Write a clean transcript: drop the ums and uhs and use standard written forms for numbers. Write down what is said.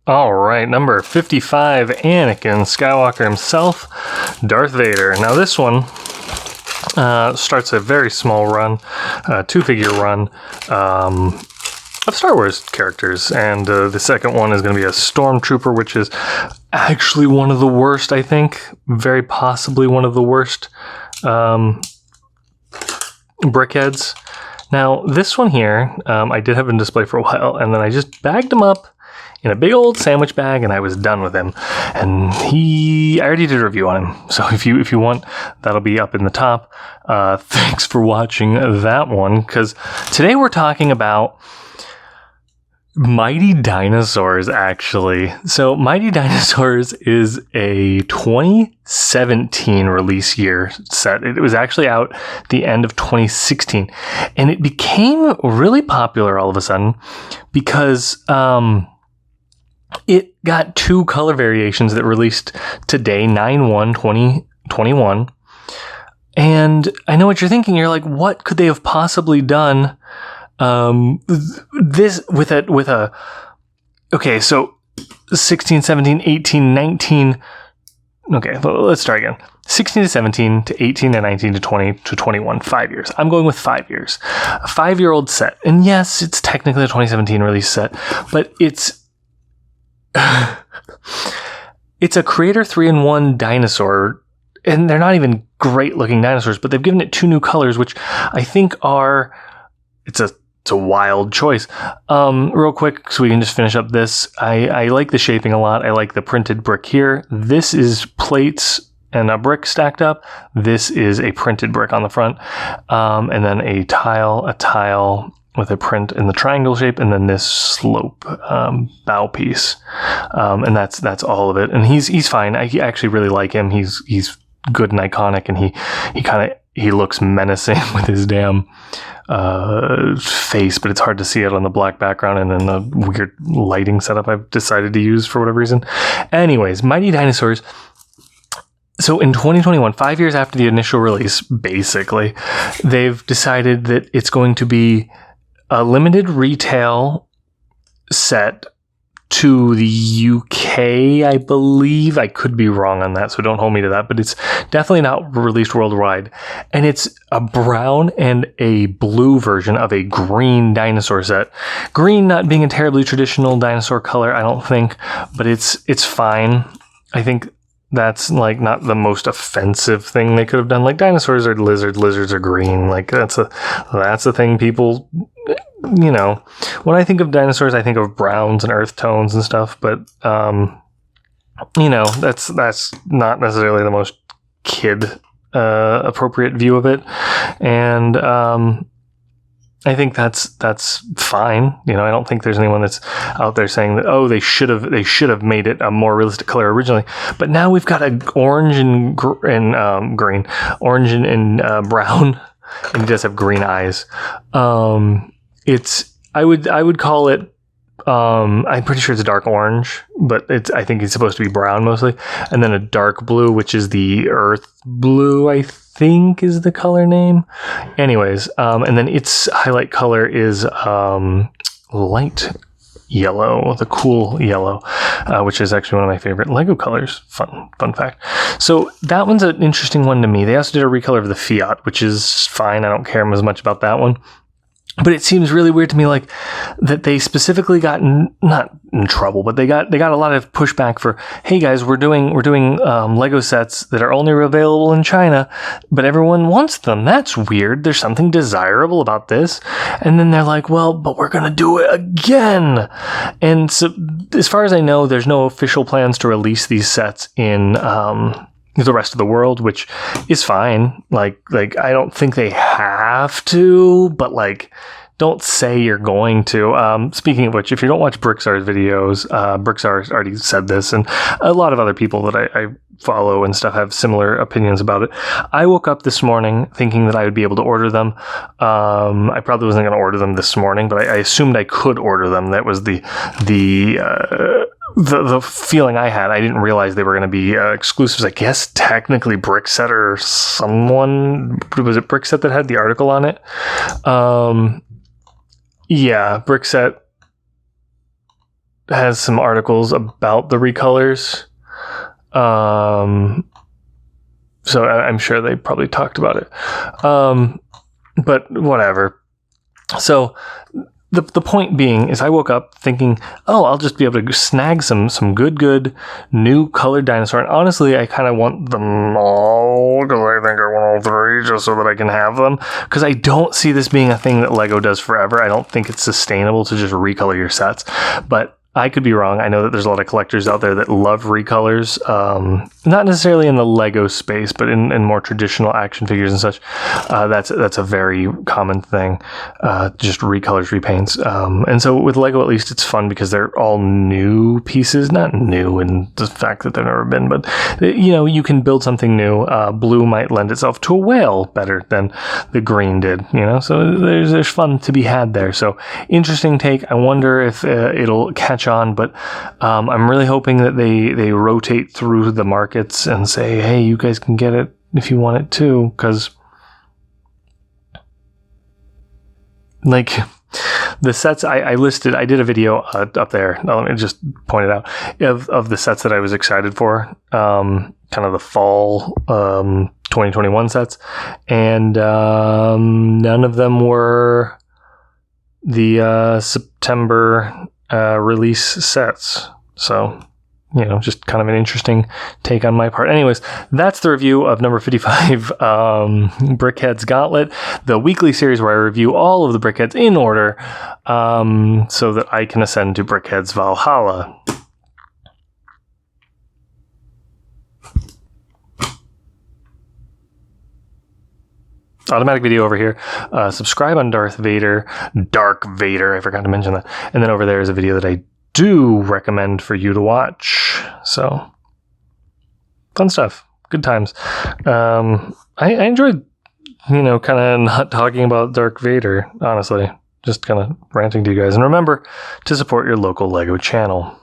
All right, number 55, Anakin Skywalker himself, Darth Vader. Now this one starts a very small run, two-figure run of Star Wars characters, and the second one is going to be a Stormtrooper, which is actually one of the worst, I think, very possibly one of the worst Brickheadz. Now, this one here, I did have in display for a while, and then I just bagged him up in a big old sandwich bag, and I was done with him. And I already did a review on him. So if you want, that'll be up in the top. Thanks for watching that one, because today we're talking about Mighty Dinosaurs, actually. So Mighty Dinosaurs is a 2017 release year set. It was actually out the end of 2016. And it became really popular all of a sudden because it got two color variations that released today, 9/1/2021. And I know what you're thinking. You're like, what could they have possibly done this with a okay, so 16, 17, 18, 19. Okay, let's start again. 16 to 17 to 18 to 19 to 20 to 21, 5 years. I'm going with 5 years. A 5-year-old set. And yes, it's technically a 2017 release set, but it's it's a Creator 3-in-1 dinosaur, and they're not even great looking dinosaurs, but they've given it two new colors, which I think it's a wild choice. Real quick, so we can just finish up this. I like the shaping a lot. I like the printed brick here. This is plates and a brick stacked up. This is a printed brick on the front. And then a tile with a print in the triangle shape, and then this slope bow piece. And that's all of it. And he's fine. I actually really like him. He's good and iconic, and he looks menacing with his damn face, but it's hard to see it on the black background and then the weird lighting setup I've decided to use for whatever reason. Anyways, Mighty Dinosaurs. So in 2021, 5 years after the initial release, basically, they've decided that it's going to be a limited retail set to the UK, I believe. I could be wrong on that, so don't hold me to that, but it's definitely not released worldwide. And it's a brown and a blue version of a green dinosaur set. Green not being a terribly traditional dinosaur color, I don't think, but it's fine. I think that's like not the most offensive thing they could have done. Like, dinosaurs are lizards are green. Like, that's a thing people, you know, when I think of dinosaurs, I think of browns and earth tones and stuff, but you know, that's not necessarily the most kid appropriate view of it. And I think that's fine. You know, I don't think there's anyone that's out there saying that, oh, they should have made it a more realistic color originally. But now we've got an orange and green, orange and brown, and he does have green eyes. I would call it, I'm pretty sure it's a dark orange, but I think it's supposed to be brown mostly. And then a dark blue, which is the earth blue, I think is the color name. Anyways, and then its highlight color is light yellow, the cool yellow, which is actually one of my favorite LEGO colors. Fun fact. So that one's an interesting one to me. They also did a recolor of the Fiat, which is fine. I don't care as much about that one. But it seems really weird to me, like, that they specifically got not in trouble, but they got a lot of pushback for, hey guys, we're doing Lego sets that are only available in China, but everyone wants them. That's weird. There's something desirable about this. And then they're like, well, but we're gonna do it again. And so, as far as I know, there's no official plans to release these sets in the rest of the world, which is fine. Like I don't think they have to, but like, don't say you're going to. Speaking of which, if you don't watch Brickzar's videos, Brickzar already said this, and a lot of other people that I follow and stuff have similar opinions about it. I woke up this morning thinking that I would be able to order them. I probably wasn't going to order them this morning, but I assumed I could order them. That was the feeling I had. I didn't realize they were going to be exclusives. I guess technically Brickset or someone, was it Brickset that had the article on it? Yeah, Brickset. has some articles about the recolors. So I'm sure they probably talked about it. But whatever. So the point being is I woke up thinking, oh, I'll just be able to snag some good new colored dinosaur. And honestly, I kind of want them all because I think I want all three just so that I can have them. Because I don't see this being a thing that LEGO does forever. I don't think it's sustainable to just recolor your sets. But I could be wrong. I know that there's a lot of collectors out there that love recolors, not necessarily in the LEGO space, but in more traditional action figures and such. That's a very common thing, just recolors, repaints. And so with LEGO, at least, it's fun because they're all new pieces, not new in the fact that they've never been, but you can build something new. Blue might lend itself to a whale better than the green did, so there's fun to be had there. So interesting take. I wonder if it'll catch on, but I'm really hoping that they rotate through the markets and say, hey, you guys can get it if you want it too, because like the sets I listed, I did a video up there, let me just point it out, of the sets that I was excited for, kind of the fall 2021 sets, and none of them were the September release sets. So, just kind of an interesting take on my part. Anyways, that's the review of number 55, Brickheadz Gauntlet, the weekly series where I review all of the Brickheads in order, so that I can ascend to Brickheadz Valhalla. Automatic video over here. Subscribe on Darth Vader. Dark Vader. I forgot to mention that. And then over there is a video that I do recommend for you to watch. So, fun stuff. Good times. I enjoyed, kind of not talking about Darth Vader, honestly. Just kind of ranting to you guys. And remember to support your local LEGO channel.